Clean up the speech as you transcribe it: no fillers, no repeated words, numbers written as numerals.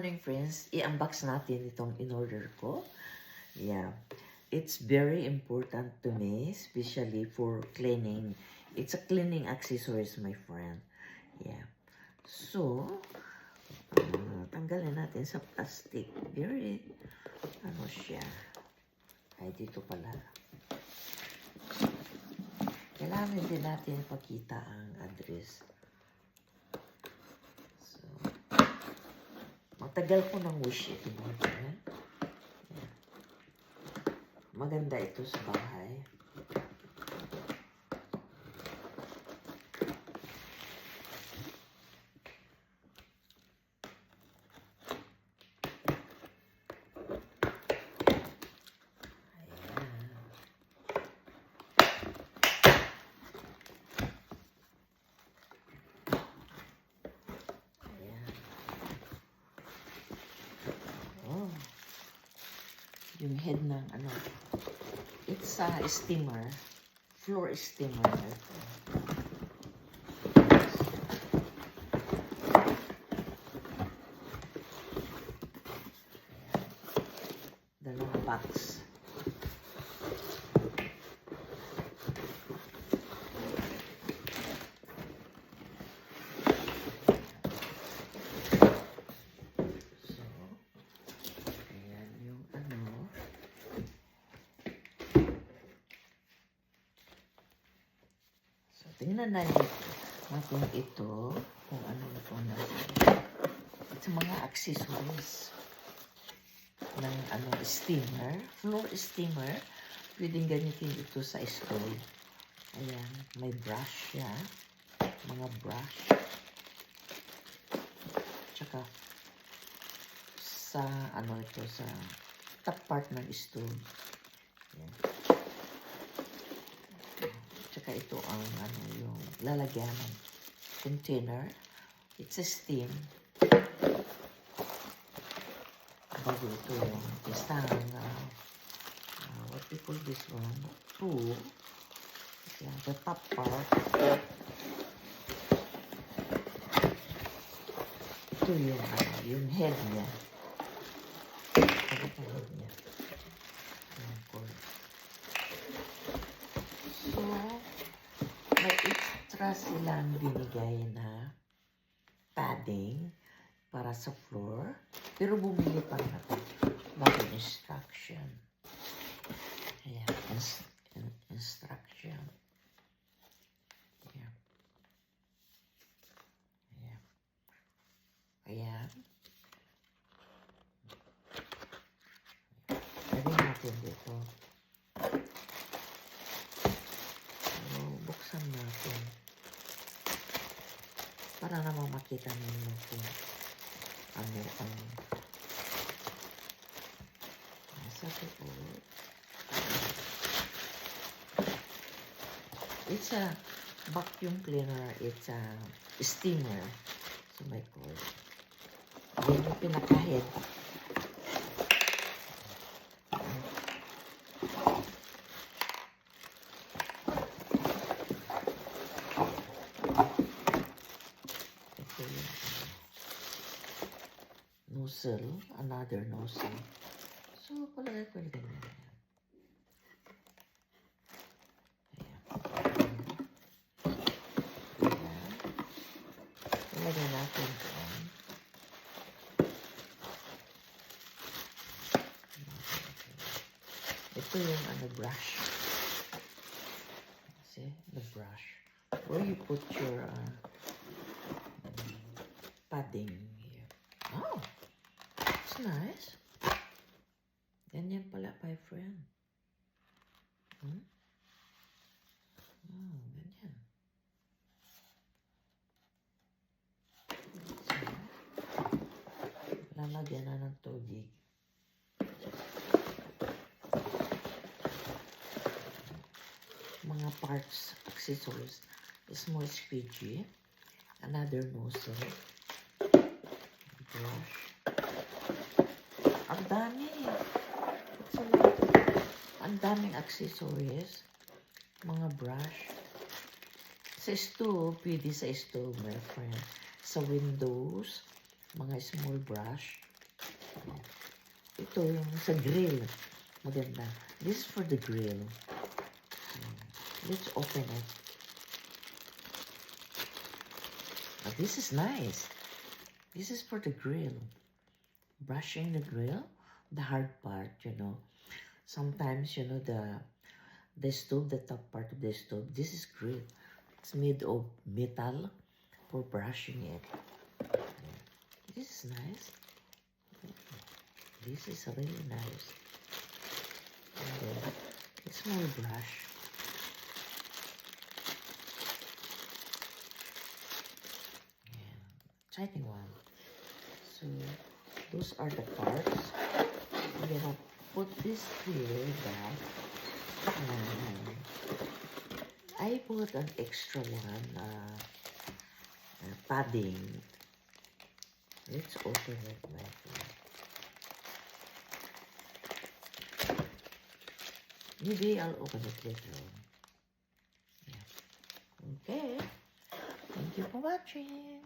morning, friends. I-unbox natin itong in-order ko. Yeah. It's very important to me, especially for cleaning. It's a cleaning accessories, my friend. Yeah. So, tanggalin natin sa plastic. Very, ano siya. Ay, dito pala. Kailangan din natin ipakita ang address. Matagal ko nang wish ito. Maganda ito sa bahay. Yung head ng ano, it's a steamer, floor steamer. Dalawang box. Tingnan natin ito, kung ano itong nasa. It's mga accessories ng ano, steamer, floor steamer. Pwedeng gamitin ito sa stove. Ayan, may brush siya. Mga brush. Tsaka, sa ano ito, sa top part ng stove. Ayan. Tsaka ito ang ano, yung lalagyan ng container. It's a steam. Bago ito yung isang what we call this one? Two. Yeah, the top part. Ito yung yung head niya. Ito yung head niya. Ayan, cord. So, may extra silang binigay na padding para sa floor. Pero bumili pa na ito bago instruction. Ayan, instruction. Ayan. Ayan. Ayan. Lagyan natin dito. Buksan natin para naman makita ninyo kung ano ang nasa loob. It's a vacuum cleaner. It's a steamer. So my God. Yan yung pinaka-head. Nozzle, another nozzle. So, palagay ko rin yan. Ayan. Ayan. Palagay natin doon. Ito yung ano, brush. See, the brush. Where you put your padding here. Oh! Nice. Ganyan pala, my friend. Oh, ganyan. So, lalagyan na ng tubig. Mga parts, accessories. Small squeegee. Another nozzle. Brush. Ang dami. Ang daming accessories. Mga brush. Sa stove, pwede sa stove, my friend. Sa windows, mga small brush. Ito yung sa grill. Maganda. This is for the grill. Let's open it. Oh, this is nice. This is for the grill. Brushing the grill, the hard part, you know. Sometimes, you know, the stove, the top part of the stove, this is grill. It's made of metal for brushing it. This is nice. This is really nice. And then, a small brush. And exciting one. So, those are the parts. I'm gonna put this here back. And I put an extra one, padding. Let's open it like that. Maybe I'll open it later on. Yeah. Okay. Thank you for watching.